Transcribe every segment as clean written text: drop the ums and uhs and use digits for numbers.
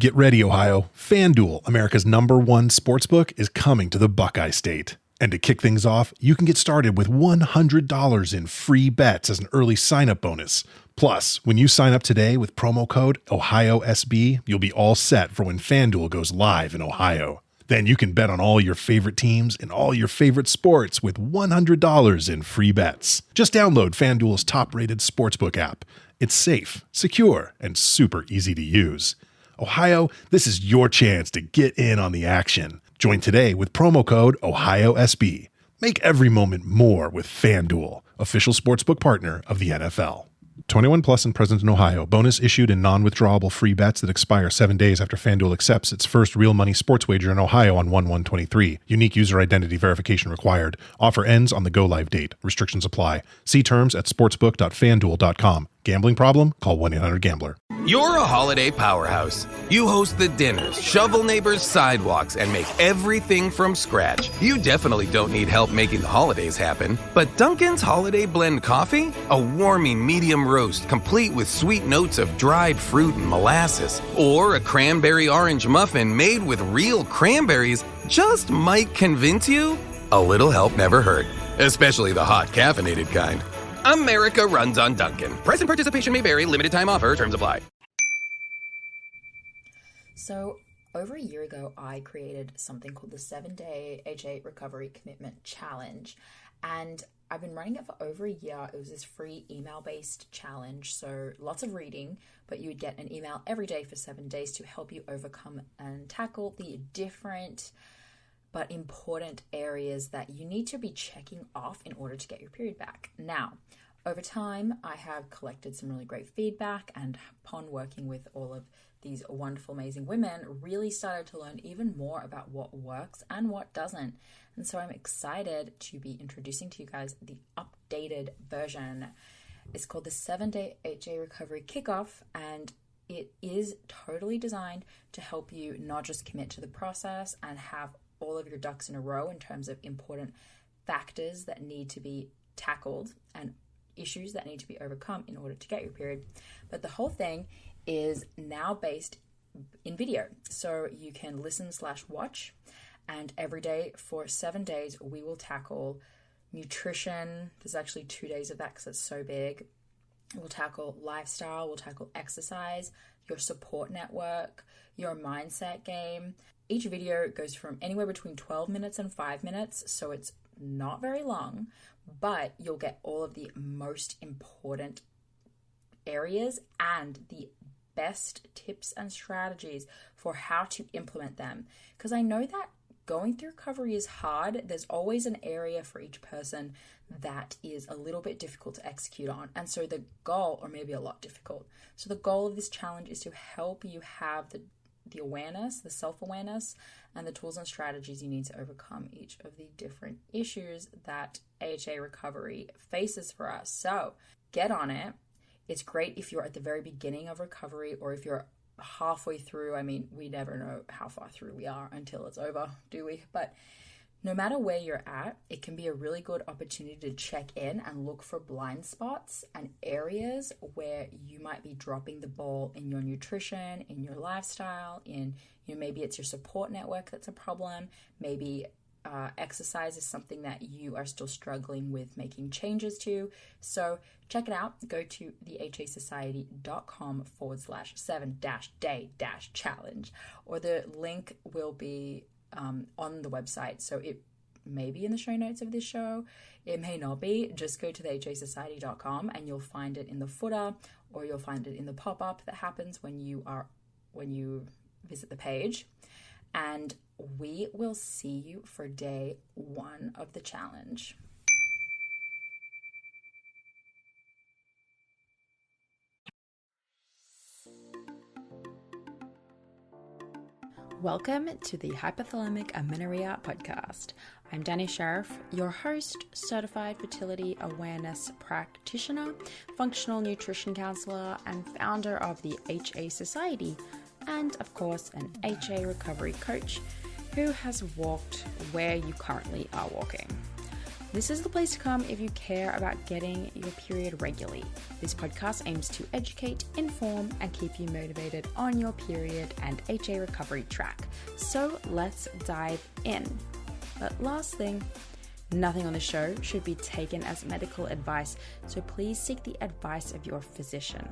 Get ready, Ohio. FanDuel, America's #1 sportsbook, is coming to the Buckeye State. And to kick things off, you can get started with $100 in free bets as an early sign-up bonus. Plus, when you sign up today with promo code OhioSB, you'll be all set for when FanDuel goes live in Ohio. Then you can bet on all your favorite teams and all your favorite sports with $100 in free bets. Just download FanDuel's top-rated sportsbook app. It's safe, secure, and super easy to use. Ohio, this is your chance to get in on the action. Join today with promo code OhioSB. Make every moment more with FanDuel, official sportsbook partner of the NFL. 21 plus and present in Ohio. Bonus issued in non-withdrawable free bets that expire 7 days after FanDuel accepts its first real money sports wager in Ohio on 1/1/23. Unique user identity verification required. Offer ends on the go-live date. Restrictions apply. See terms at sportsbook.fanduel.com. Gambling problem? Call 1-800-GAMBLER. You're a holiday powerhouse. You host the dinners, shovel neighbors' sidewalks, and make everything from scratch. You definitely don't need help making the holidays happen. But Dunkin's Holiday Blend Coffee? A warming medium roast complete with sweet notes of dried fruit and molasses. Or a cranberry orange muffin made with real cranberries just might convince you? A little help never hurt. Especially the hot caffeinated kind. America runs on Dunkin'. Price and participation may vary. Limited time offer. Terms apply. So, over a year ago, I created something called the 7-Day HA Recovery Commitment Challenge. And I've been running it for over a year. It was this free email-based challenge. So, lots of reading, but you would get an email every day for 7 days to help you overcome and tackle the different but important areas that you need to be checking off in order to get your period back. Now, over time, I have collected some really great feedback, and upon working with all of these wonderful, amazing women, really started to learn even more about what works and what doesn't. And so I'm excited to be introducing to you guys the updated version. It's called the 7-Day HA Recovery Kickoff, and it is totally designed to help you not just commit to the process and have all of your ducks in a row in terms of important factors that need to be tackled and issues that need to be overcome in order to get your period. But the whole thing is now based in video. So you can listen/watch, and every day for 7 days, we will tackle nutrition. There's actually 2 days of that because it's so big. We'll tackle lifestyle, we'll tackle exercise, your support network, your mindset game. Each video goes from anywhere between 12 minutes and 5 minutes, so it's not very long, but you'll get all of the most important areas and the best tips and strategies for how to implement them. Because I know that going through recovery is hard. There's always an area for each person that is a little bit difficult to execute on. And so the goal, or maybe a lot difficult. So the goal of this challenge is to help you have the awareness, the self-awareness, and the tools and strategies you need to overcome each of the different issues that AHA recovery faces for us. So get on it. It's great if you're at the very beginning of recovery or if you're halfway through. I mean, we never know how far through we are until it's over, do we? But no matter where you're at, it can be a really good opportunity to check in and look for blind spots and areas where you might be dropping the ball in your nutrition, in your lifestyle, in, maybe it's your support network that's a problem. Maybe exercise is something that you are still struggling with making changes to. So check it out. Go to thehasociety.com/7-day-challenge, or the link will be on the website. So it may be in the show notes of this show. It may not be. Just go to thehasociety.com and you'll find it in the footer, or you'll find it in the pop-up that happens when you visit the page. And we will see you for day 1 of the challenge. Welcome to the Hypothalamic Amenorrhea podcast. I'm Danny Sheriff, your host, certified fertility awareness practitioner, functional nutrition counselor, and founder of the HA Society, and of course an HA recovery coach who has walked where you currently are walking. This is the place to come if you care about getting your period regularly. This podcast aims to educate, inform, and keep you motivated on your period and HA recovery track. So let's dive in. But last thing, nothing on the show should be taken as medical advice, so please seek the advice of your physician.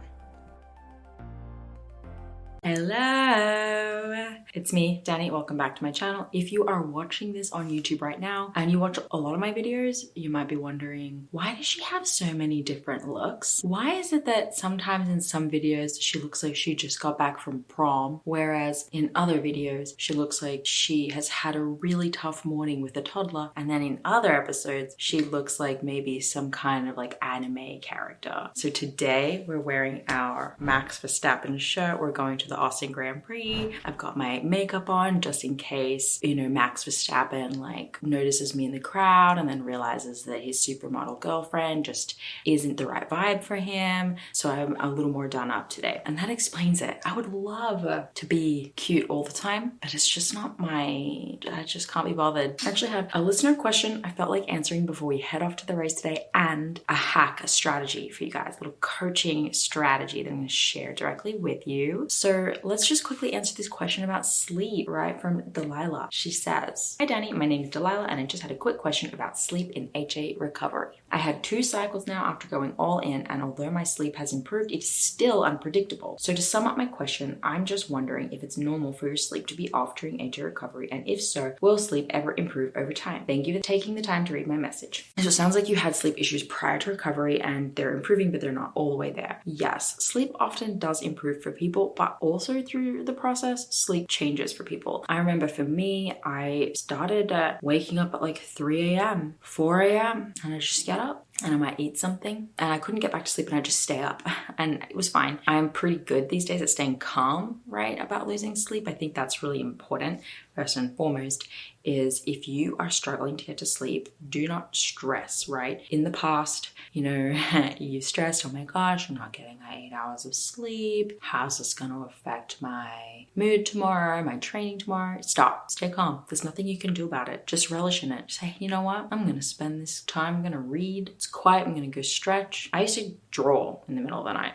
Hello, it's me, Danny. Welcome back to my channel. If you are watching this on YouTube right now and you watch a lot of my videos, you might be wondering, why does she have so many different looks? Why is it that sometimes in some videos she looks like she just got back from prom, whereas in other videos she looks like she has had a really tough morning with a toddler, and then in other episodes she looks like maybe some kind of like anime character? So today we're wearing our Max Verstappen shirt. We're going to the Austin Grand Prix. I've got my makeup on just in case, Max Verstappen like notices me in the crowd and then realizes that his supermodel girlfriend just isn't the right vibe for him. So I'm a little more done up today. And that explains it. I would love to be cute all the time, but it's just not I just can't be bothered. I actually have a listener question I felt like answering before we head off to the race today, and a hack, a strategy for you guys, a little coaching strategy that I'm going to share directly with you. So let's just quickly answer this question about sleep, right, from Delilah. She says, "Hi Danny, my name is Delilah and I just had a quick question about sleep in HA recovery. I had 2 cycles now after going all in, and although my sleep has improved, it's still unpredictable. So to sum up my question, I'm just wondering if it's normal for your sleep to be off during HA recovery, and if so, will sleep ever improve over time? Thank you for taking the time to read my message." So it sounds like you had sleep issues prior to recovery and they're improving, but they're not all the way there. Yes, sleep often does improve for people, but also through the process, sleep changes for people. I remember for me, I started waking up at like 3 a.m., 4 a.m., and I just get up and I might eat something and I couldn't get back to sleep and I'd just stay up and it was fine. I'm pretty good these days at staying calm, right, about losing sleep. I think that's really important. First and foremost is if you are struggling to get to sleep, do not stress, right? In the past, you stressed, oh my gosh, I'm not getting my 8 hours of sleep. How's this going to affect my mood tomorrow, my training tomorrow? Stop, stay calm. There's nothing you can do about it. Just relish in it. Say, you know what? I'm going to spend this time, I'm going to read. It's quiet. I'm going to go stretch. I used to draw in the middle of the night.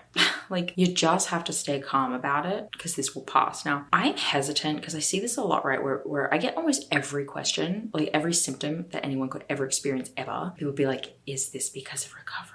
Like, you just have to stay calm about it because this will pass. Now, I'm hesitant because I see this a lot, right? Where I get almost every question, like every symptom that anyone could ever experience ever. People be like, is this because of recovery?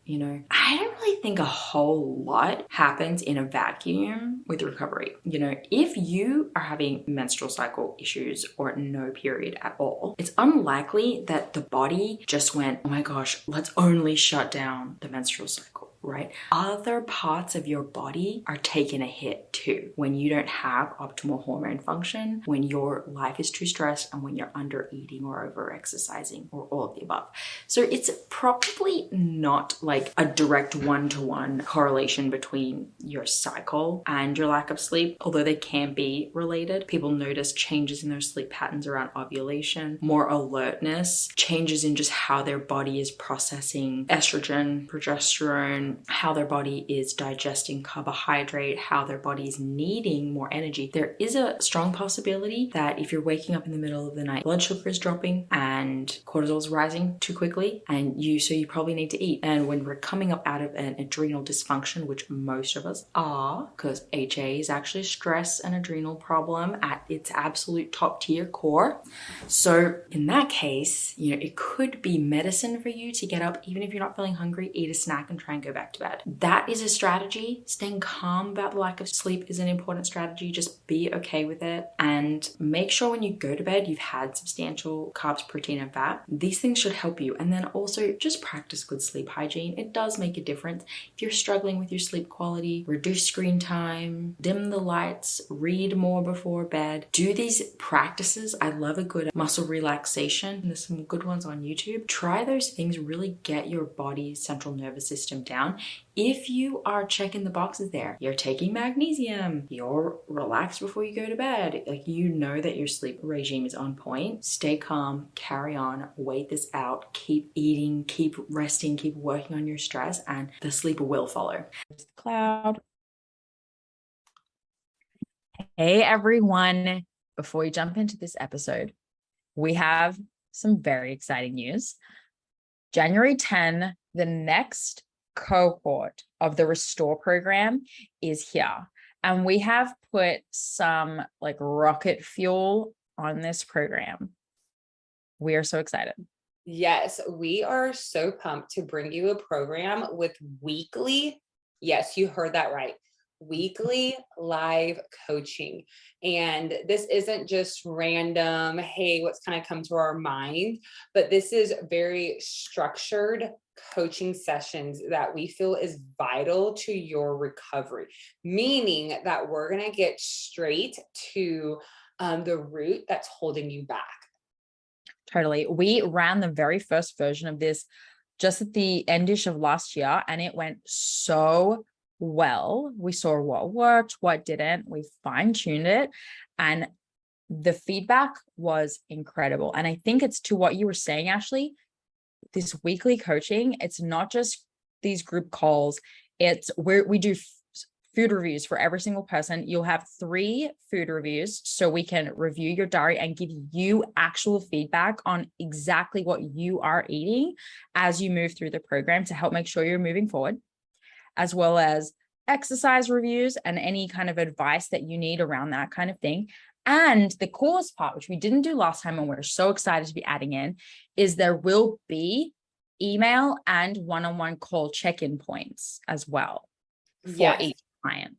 I don't really think a whole lot happens in a vacuum with recovery. If you are having menstrual cycle issues or no period at all, it's unlikely that the body just went, oh my gosh, let's only shut down the menstrual cycle. Right? Other parts of your body are taking a hit too when you don't have optimal hormone function, when your life is too stressed, and when you're under eating or over exercising or all of the above. So it's probably not like a direct one-to-one correlation between your cycle and your lack of sleep, although they can be related. People notice changes in their sleep patterns around ovulation, more alertness, changes in just how their body is processing estrogen, progesterone, how their body is digesting carbohydrate, how their body is needing more energy. There is a strong possibility that if you're waking up in the middle of the night, blood sugar is dropping and cortisol is rising too quickly, and you probably need to eat. And when we're coming up out of an adrenal dysfunction, which most of us are, because HA is actually a stress and adrenal problem at its absolute top tier core. So in that case, it could be medicine for you to get up, even if you're not feeling hungry, eat a snack and try and go back to bed. That is a strategy. Staying calm about the lack of sleep is an important strategy. Just be okay with it and make sure when you go to bed, you've had substantial carbs, protein, and fat. These things should help you. And then also just practice good sleep hygiene. It does make a difference. If you're struggling with your sleep quality, reduce screen time, dim the lights, read more before bed. Do these practices. I love a good muscle relaxation. There's some good ones on YouTube. Try those things. Really get your body's central nervous system down. If you are checking the boxes there, you're taking magnesium, you're relaxed before you go to bed, like that your sleep regime is on point, stay calm, carry on, wait this out, keep eating, keep resting, keep working on your stress, and the sleep will follow. Cloud. Hey everyone. Before we jump into this episode, we have some very exciting news. January 10, the next cohort of the Restore program is here. And we have put some like rocket fuel on this program. We are so excited. Yes, we are so pumped to bring you a program with weekly, yes, you heard that right, weekly live coaching. And this isn't just random, hey, what's kind of come to our mind, but this is very structured coaching sessions that we feel is vital to your recovery, meaning that we're going to get straight to the root that's holding you back. Totally. We ran the very first version of this just at the endish of last year, and it went so well. We saw what worked, what didn't. We fine-tuned it, and the feedback was incredible. And I think it's to what you were saying, Ashley, this weekly coaching, it's not just these group calls. It's where we do food reviews for every single person. You'll have 3 food reviews so we can review your diary and give you actual feedback on exactly what you are eating as you move through the program to help make sure you're moving forward, as well as exercise reviews and any kind of advice that you need around that kind of thing. And the coolest part, which we didn't do last time and we're so excited to be adding in, is there will be email and one-on-one call check-in points as well for each client.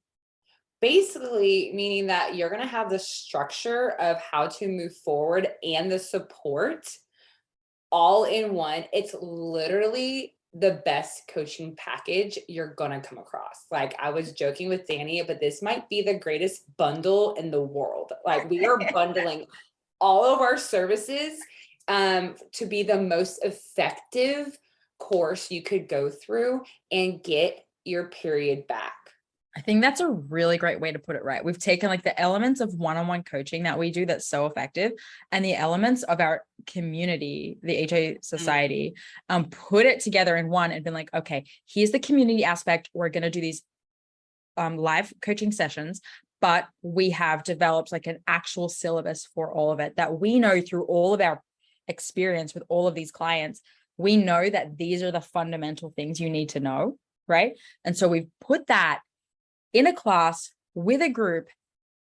Basically, meaning that you're going to have the structure of how to move forward and the support all in one. It's literally the best coaching package you're going to come across. Like, I was joking with Danny, but this might be the greatest bundle in the world. Like, we are bundling all of our services to be the most effective course you could go through and get your period back. I think that's a really great way to put it, right? We've taken like the elements of one-on-one coaching that we do that's so effective and the elements of our community, the HA Society, put it together in one and been like, okay, here's the community aspect. We're going to do these live coaching sessions, but we have developed like an actual syllabus for all of it that we know through all of our experience with all of these clients. We know that these are the fundamental things you need to know, right? And so we've put that in a class with a group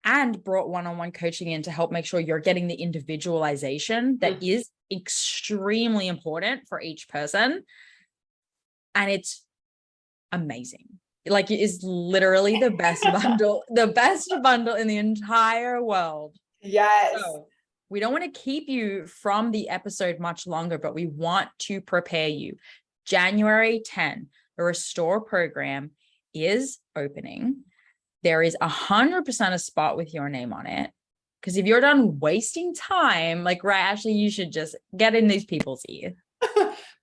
and brought one-on-one coaching in to help make sure you're getting the individualization that is extremely important for each person. And it's amazing. Like, it is literally the best bundle, the best bundle in the entire world. Yes. So we don't want to keep you from the episode much longer, but we want to prepare you. January 10, the Restore program is opening. There is 100% a spot with your name on it. Because if you're done wasting time, like, right, Ashley, you should just get in these people's ear.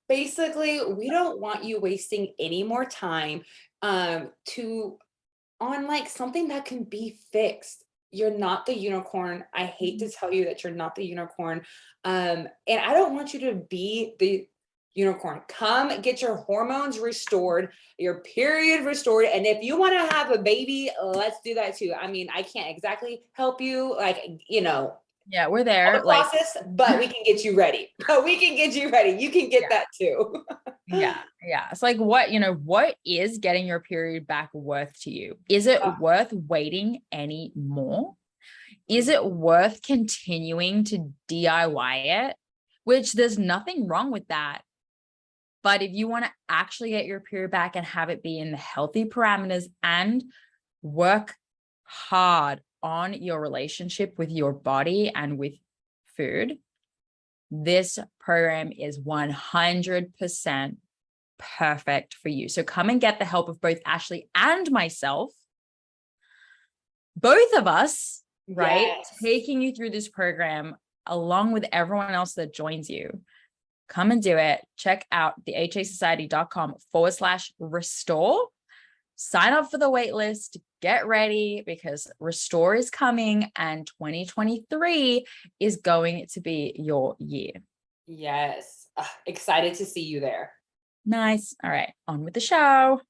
Basically, we don't want you wasting any more time on like something that can be fixed. You're not the unicorn. I hate to tell you that you're not the unicorn. And I don't want you to be the unicorn. Come get your hormones restored, your period restored. And if you want to have a baby, let's do that too. I mean, I can't exactly help you, like, you know, yeah, we're there. the process, but we can get you ready. But we can get you ready. You can get that too. Yeah. It's like, what is getting your period back worth to you? Is it worth waiting any more? Is it worth continuing to DIY it? Which there's nothing wrong with that. But if you want to actually get your period back and have it be in the healthy parameters and work hard on your relationship with your body and with food, this program is 100% perfect for you. So come and get the help of both Ashley and myself, both of us, right? Yes. Taking you through this program along with everyone else that joins you. Come and do it. Check out thehasociety.com/restore. Sign up for the wait list. Get ready, because Restore is coming and 2023 is going to be your year. Yes. Excited to see you there. Nice. All right. On with the show.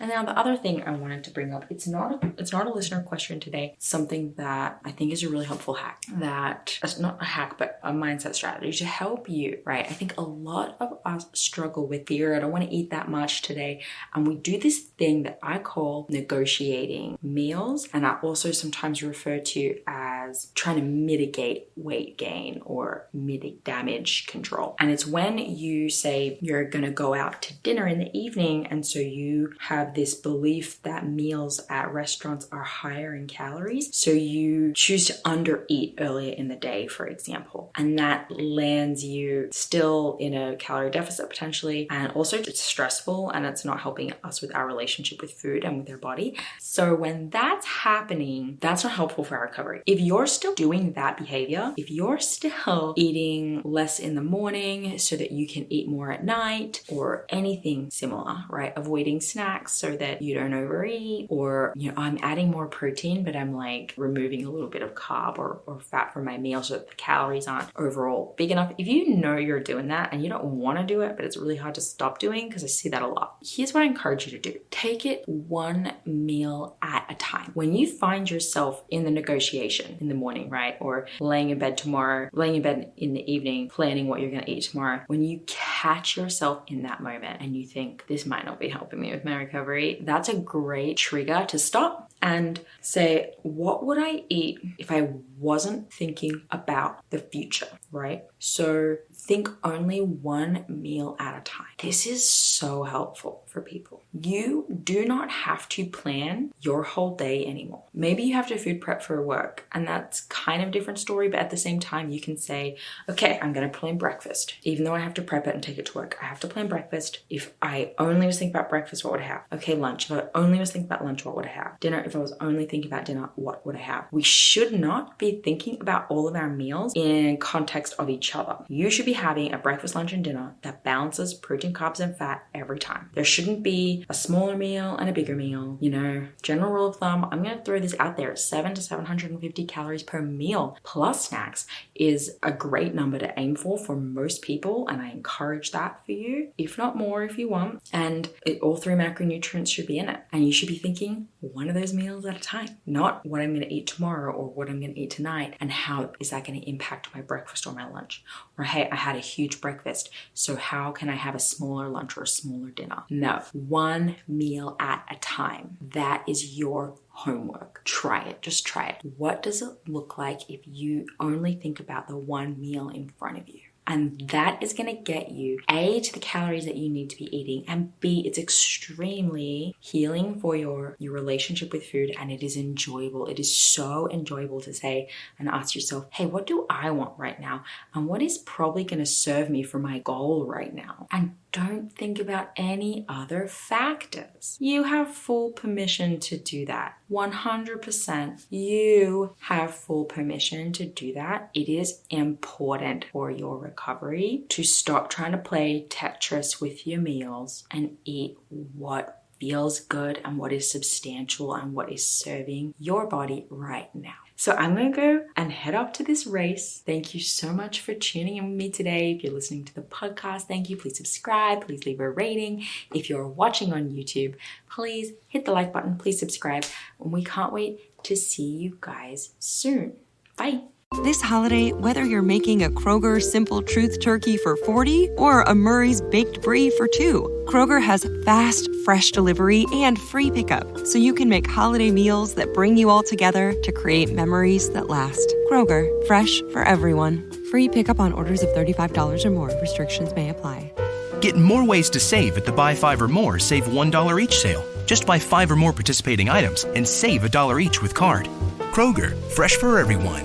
And now the other thing I wanted to bring up, it's not a listener question today. It's something that I think is a really helpful hack. That it's not a hack, but a mindset strategy to help you, right? I think a lot of us struggle with fear. I don't want to eat that much today. And we do this thing that I call negotiating meals. And I also sometimes refer to as trying to mitigate weight gain or mitigate damage control. And it's when you say you're going to go out to dinner in the evening, and so you have this belief that meals at restaurants are higher in calories. So you choose to undereat earlier in the day, for example. And that lands you still in a calorie deficit potentially. And also it's stressful and it's not helping us with our relationship with food and with our body. So when that's happening, that's not helpful for our recovery. If you're still doing that behavior, if you're still eating less in the morning so that you can eat more at night or anything similar, right? Avoiding snacks so that you don't overeat, or, I'm adding more protein, but I'm like removing a little bit of carb or fat from my meal so that the calories aren't overall big enough. If you know you're doing that and you don't want to do it, but it's really hard to stop doing, because I see that a lot. Here's what I encourage you to do. Take it one meal at a time. When you find yourself in the negotiation in the morning, right? Or laying in bed in the evening, planning what you're going to eat tomorrow. When you catch yourself in that moment and you think, this might not be helping me with my recovery, that's a great trigger to stop and say, what would I eat if I wasn't thinking about the future, right? So think only one meal at a time. This is so helpful for people. You do not have to plan your whole day anymore. Maybe you have to food prep for work, and that's kind of a different story, but at the same time, you can say, okay, I'm going to plan breakfast. Even though I have to prep it and take it to work, I have to plan breakfast. If I only was thinking about breakfast, what would I have? Okay, lunch. If I only was thinking about lunch, what would I have? Dinner. If I was only thinking about dinner, what would I have? We should not be thinking about all of our meals in context of each other. You should be having a breakfast, lunch, and dinner that balances protein, carbs, and fat every time. There shouldn't be a smaller meal and a bigger meal. General rule of thumb, I'm going to throw this out there, 700 to 750 calories per meal plus snacks is a great number to aim for most people, and I encourage that for you, if not more if you want. And all three macronutrients should be in it, and you should be thinking one of those meals at a time, not what I'm going to eat tomorrow or what I'm going to eat tonight and how is that going to impact my breakfast or my lunch. Or hey, I had a huge breakfast, so how can I have a smaller lunch or a smaller dinner? No, one meal at a time. That is your homework. Try it. Just try it. What does it look like if you only think about the one meal in front of you? And that is going to get you A, to the calories that you need to be eating, and B, it's extremely healing for your relationship with food, and it is enjoyable. It is so enjoyable to say and ask yourself, hey, what do I want right now? And what is probably going to serve me for my goal right now? And don't think about any other factors. You have full permission to do that. 100%. You have full permission to do that. It is important for your recovery to stop trying to play Tetris with your meals and eat what feels good and what is substantial and what is serving your body right now. So I'm going to go and head off to this race. Thank you so much for tuning in with me today. If you're listening to the podcast, thank you. Please subscribe. Please leave a rating. If you're watching on YouTube, please hit the like button. Please subscribe. And we can't wait to see you guys soon. Bye. This holiday, whether you're making a Kroger Simple Truth turkey for 40 or a Murray's Baked Brie for 2, Kroger has fast, fresh delivery and free pickup, so you can make holiday meals that bring you all together to create memories that last. Kroger, fresh for everyone. Free pickup on orders of $35 or more. Restrictions may apply. Get more ways to save at the Buy 5 or More Save $1 each sale. Just buy 5 or more participating items and save $1 each with card. Kroger, fresh for everyone.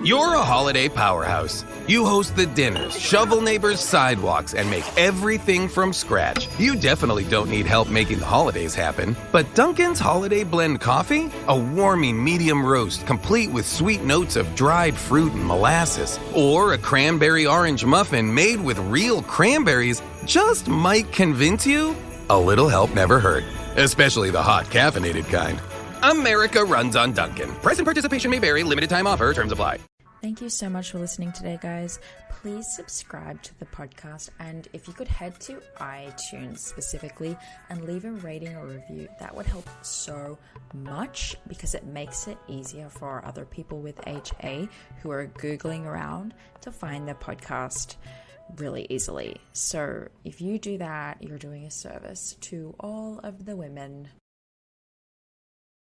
You're a holiday powerhouse. You host the dinners, shovel neighbors' sidewalks, and make everything from scratch. You definitely don't need help making the holidays happen. But Dunkin's Holiday Blend Coffee? A warming medium roast complete with sweet notes of dried fruit and molasses. Or a cranberry orange muffin made with real cranberries just might convince you? A little help never hurt. Especially the hot caffeinated kind. America runs on Dunkin'. Price and participation may vary. Limited time offer. Terms apply. Thank you so much for listening today, guys. Please subscribe to the podcast, and if you could head to iTunes specifically and leave a rating or review, that would help so much because it makes it easier for other people with HA who are Googling around to find the podcast really easily. So if you do that, you're doing a service to all of the women